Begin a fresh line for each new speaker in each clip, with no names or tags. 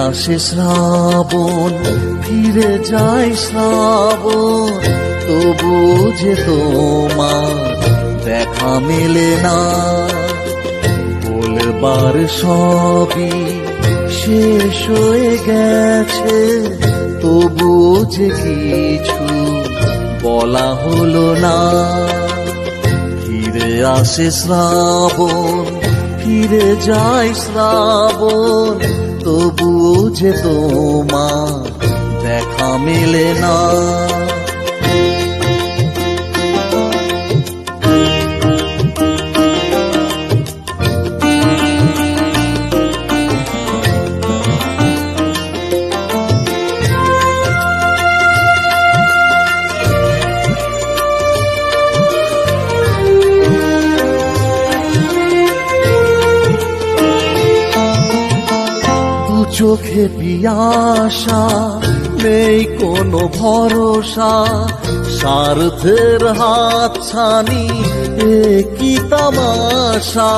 আসে শ্রাবণ, ফিরে যায় শ্রাবণ, তবু যে তোমার দেখা মেলে না। বলবার সবই শেষ হয়ে গেছে, তবু যে কিছু বলা হলো না। ফিরে আসে শ্রাবণ, ফিরে যায় শ্রাবণ, তবু যে তোমার দেখা মেলে না। চোখে পিয়াসা, নেই কোনো ভরসা, স্বার্থের হাতছানি, এ কি তামাশা।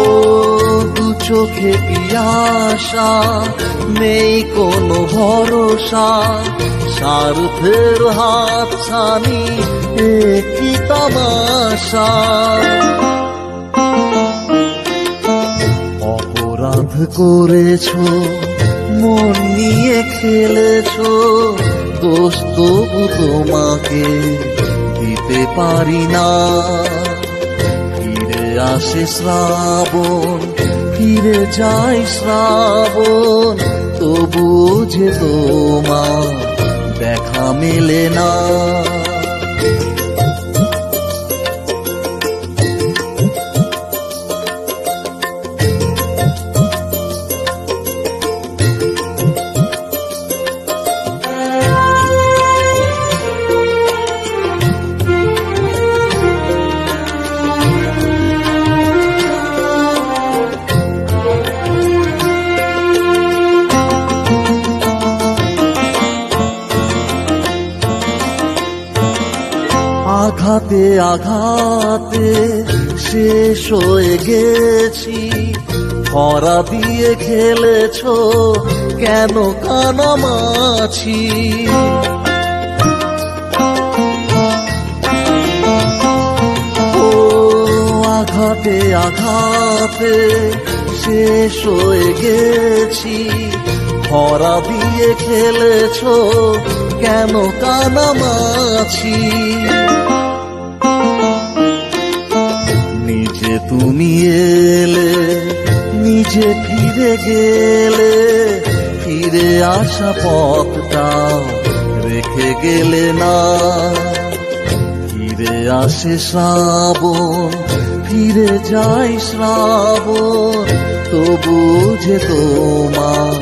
ও দু চোখে পিয়াসা, নেই কোনো ভরসা, স্বার্থের হাতছানি, এ কি তামাশা। অপরাধ করেছো, মন নিয়ে খেলেছো, দোষ তবু তোমাকে দিতে পারি না। ফিরে আসে শ্রাবণ, ফিরে যায় শ্রাবণ, তবু যে তোমার দেখা মেলে না। আঘাতে আঘাতে শেষ হয়ে গেছি, খরা দিয়ে খেলেছো কেন কানামাছি। ও আঘাতে আঘাতে শেষ হয়ে গেছি, খরা দিয়ে খেলেছো কেন কানামাছি। নিজে তুমি এলে, নিজে ফিরে গেলে, ফিরে আসা পথটাও রেখে গেলে না। ফিরে আসে শ্রাবণ, ফিরে যায় শ্রাবণ, তবু যে তোমার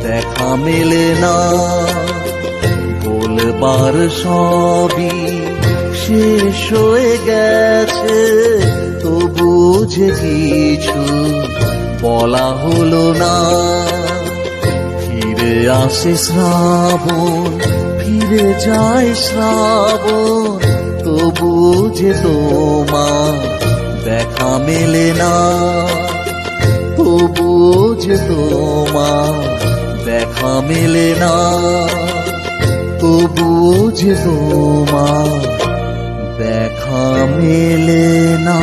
দেখা মেলে না। বলবার সবই শেষ হয়ে গেছে, তবু যে কিছু বলা হলো না। ফিরে আসে শ্রাবণ, ফিরে যায় শ্রাবণ, তবু যে তোমার দেখা মেলে না। তবু যে তোমার দেখা মেলে না। তবু যে তোমার দেখা মেলে না।